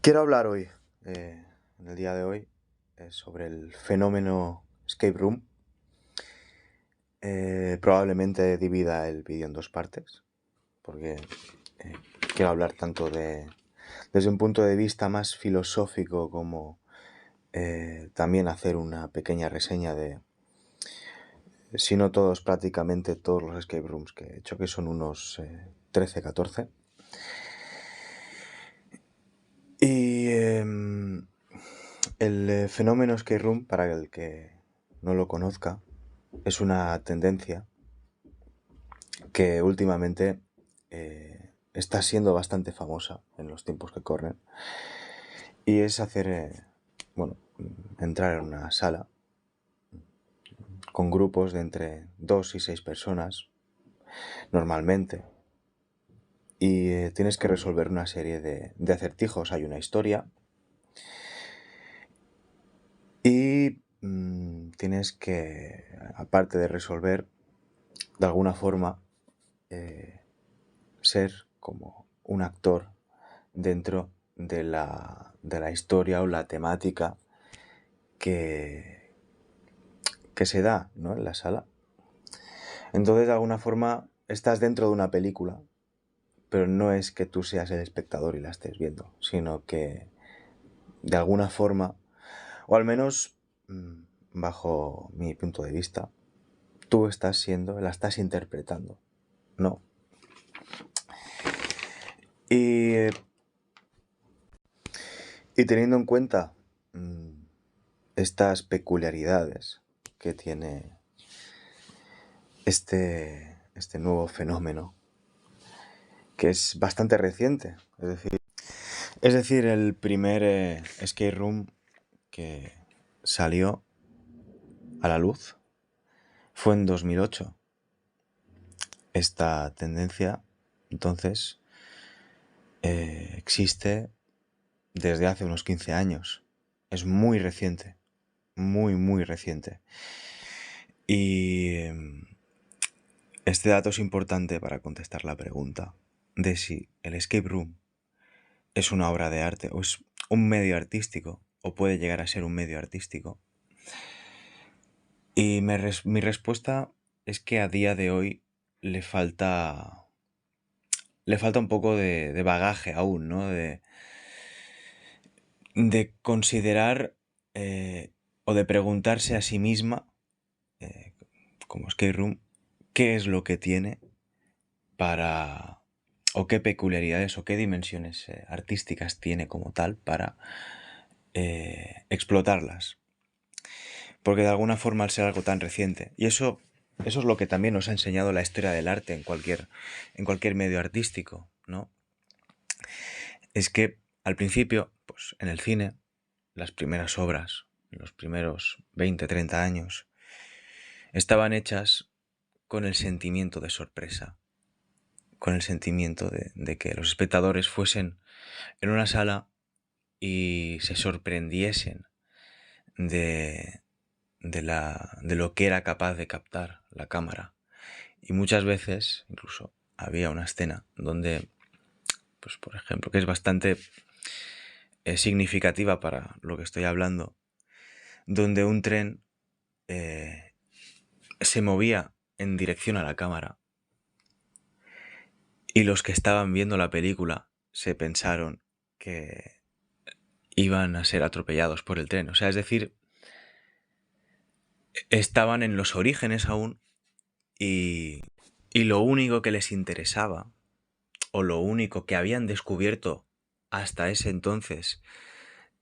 Quiero hablar hoy, en el día de hoy, sobre el fenómeno escape room. Probablemente divida el vídeo en dos partes, porque eh, quiero hablar tanto desde un punto de vista más filosófico como también hacer una pequeña reseña de, si no todos, prácticamente todos los escape rooms que he hecho, que son unos 13, 14. Y el fenómeno escape room, para el que no lo conozca, es una tendencia que últimamente está siendo bastante famosa en los tiempos que corren. Y es hacer, entrar en una sala con grupos de entre 2 y 6 personas, normalmente. Y tienes que resolver una serie de acertijos. Hay una historia. Y tienes que, aparte de resolver, de alguna forma, ser como un actor dentro de la historia o la temática que, que se da, ¿no?, en la sala. Entonces, de alguna forma, estás dentro de una película, pero no es que tú seas el espectador y la estés viendo, sino que, de alguna forma, o al menos bajo mi punto de vista, tú la estás interpretando, ¿no? Y, y teniendo en cuenta estas peculiaridades que tiene este nuevo fenómeno, que es bastante reciente, es decir, el primer escape room que salió a la luz fue en 2008. Esta tendencia, entonces, existe desde hace unos 15 años. Es muy reciente, muy, muy reciente. Y este dato es importante para contestar la pregunta de si el escape room es una obra de arte o es un medio artístico o puede llegar a ser un medio artístico. Y mi respuesta es que a día de hoy le falta un poco de bagaje aún, ¿no? De considerar o de preguntarse a sí misma, como escape room, qué es lo que tiene para, o qué peculiaridades o qué dimensiones artísticas tiene como tal para explotarlas. Porque de alguna forma, al ser algo tan reciente, y eso es lo que también nos ha enseñado la historia del arte en cualquier medio artístico, ¿no? Es que al principio, pues en el cine, las primeras obras, los primeros 20, 30 años, estaban hechas con el sentimiento de sorpresa, con el sentimiento de que los espectadores fuesen en una sala y se sorprendiesen de lo que era capaz de captar la cámara. Y muchas veces, incluso, había una escena donde, pues por ejemplo, que es bastante significativa para lo que estoy hablando, donde un tren se movía en dirección a la cámara y los que estaban viendo la película se pensaron que iban a ser atropellados por el tren. O sea, es decir, estaban en los orígenes aún y lo único que les interesaba, o lo único que habían descubierto hasta ese entonces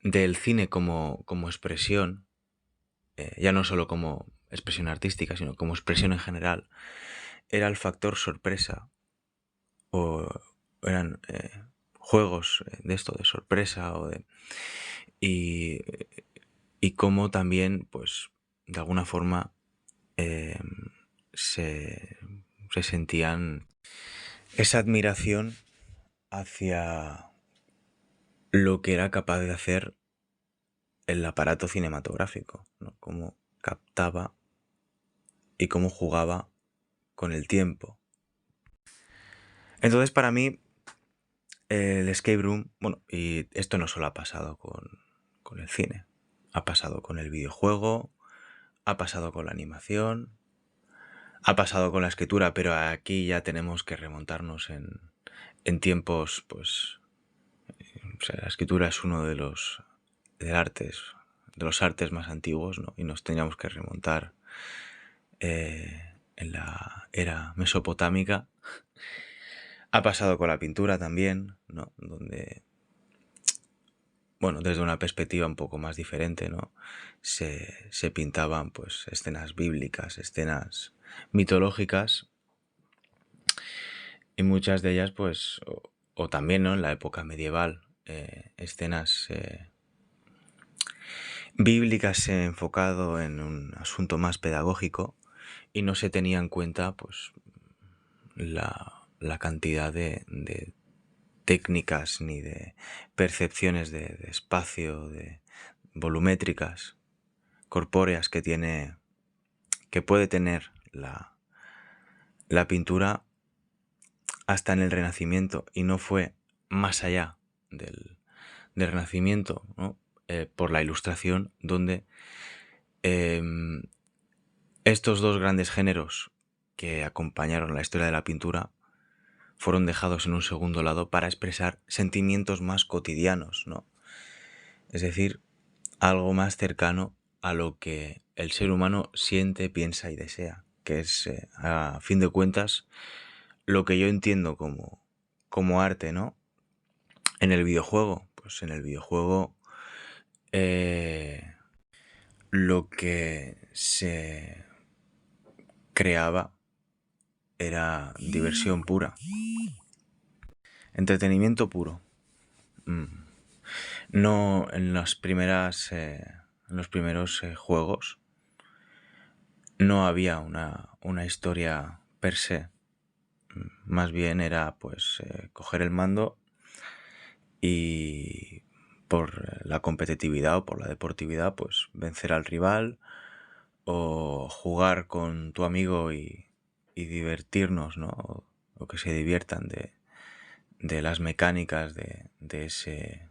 del cine como expresión, ya no solo como expresión artística, sino como expresión en general, era el factor sorpresa, o eran juegos de esto, de sorpresa, y, y cómo también, pues, de alguna forma eh, se, se sentían esa admiración hacia lo que era capaz de hacer el aparato cinematográfico, ¿no? Cómo captaba y cómo jugaba con el tiempo. Entonces, para mí, el escape room, bueno, y esto no solo ha pasado con el cine, ha pasado con el videojuego, ha pasado con la animación, ha pasado con la escritura, pero aquí ya tenemos que remontarnos en tiempos, pues, o sea, la escritura es uno de los de los artes más antiguos, ¿no? Y nos teníamos que remontar en la era mesopotámica. Ha pasado con la pintura también, ¿no? Donde, bueno, desde una perspectiva un poco más diferente, ¿no? Se pintaban, pues, escenas bíblicas, escenas mitológicas, y muchas de ellas, pues, o también, ¿no? En la época medieval, escenas bíblicas enfocado en un asunto más pedagógico, y no se tenía en cuenta, pues, la cantidad de técnicas ni de percepciones de espacio, de volumétricas, corpóreas que puede tener la pintura hasta en el Renacimiento, y no fue más allá del Renacimiento, ¿no? Por la Ilustración, donde estos dos grandes géneros que acompañaron la historia de la pintura fueron dejados en un segundo lado para expresar sentimientos más cotidianos, ¿no? Es decir, algo más cercano a lo que el ser humano siente, piensa y desea, que es, a fin de cuentas, lo que yo entiendo como arte, ¿no? En el videojuego, pues en el videojuego lo que se creaba era diversión pura, entretenimiento puro. No en las primeras, en los primeros juegos no había una historia per se. Más bien era, pues, coger el mando y por la competitividad o por la deportividad, pues vencer al rival o jugar con tu amigo y divertirnos, ¿no? O que se diviertan de las mecánicas de ese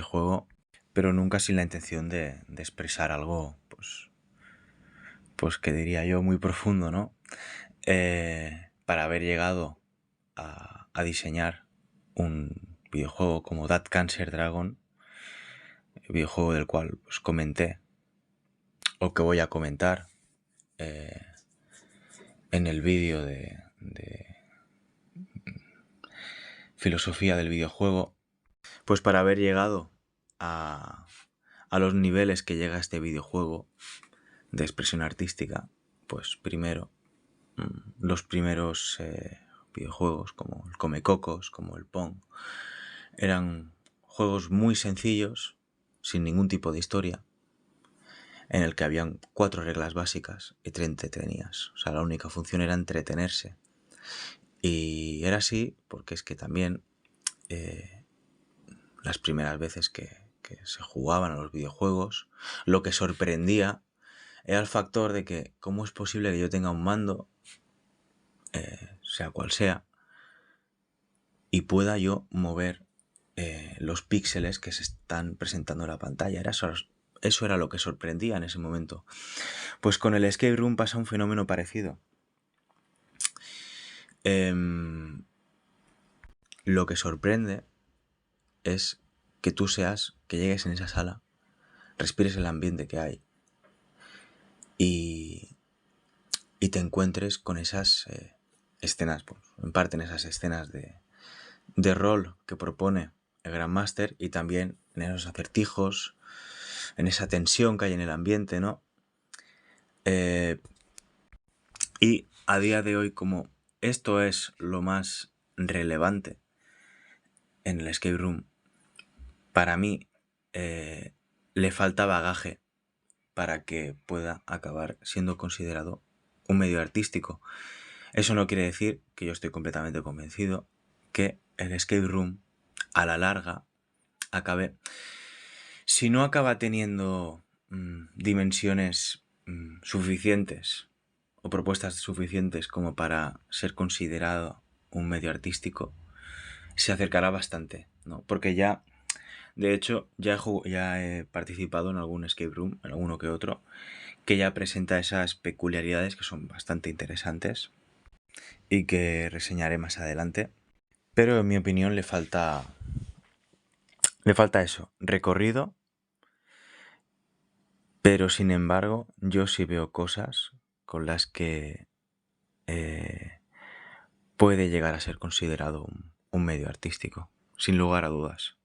juego, pero nunca sin la intención de expresar algo, pues que diría yo muy profundo, ¿no? Para haber llegado a diseñar un videojuego como That Cancer Dragon, el videojuego del cual, pues, comenté, o que voy a comentar en el vídeo de filosofía del videojuego, pues para haber llegado a los niveles que llega este videojuego de expresión artística, pues primero, los primeros videojuegos como el Comecocos, como el Pong, eran juegos muy sencillos, sin ningún tipo de historia, en el que habían 4 reglas básicas y te entretenías. O sea, la única función era entretenerse. Y era así porque es que también las primeras veces que se jugaban a los videojuegos, lo que sorprendía era el factor de que cómo es posible que yo tenga un mando, sea cual sea, y pueda yo mover los píxeles que se están presentando en la pantalla. Eso era lo que sorprendía en ese momento. Pues con el escape room pasa un fenómeno parecido. Lo que sorprende es que que llegues en esa sala, respires el ambiente que hay y te encuentres con esas escenas, pues, en parte en esas escenas de rol que propone el Grandmaster, y también en esos acertijos, en esa tensión que hay en el ambiente, ¿no? Y a día de hoy, como esto es lo más relevante en el escape room, para mí le falta bagaje para que pueda acabar siendo considerado un medio artístico. Eso no quiere decir que yo estoy completamente convencido que el escape room a la larga acabe, si no acaba teniendo dimensiones suficientes o propuestas suficientes como para ser considerado un medio artístico, se acercará bastante, ¿no? Porque ya, de hecho, ya he participado en algún escape room, en alguno que otro, que ya presenta esas peculiaridades que son bastante interesantes y que reseñaré más adelante. Pero en mi opinión le falta eso, recorrido, pero sin embargo yo sí veo cosas con las que eh, puede llegar a ser considerado un medio artístico, sin lugar a dudas.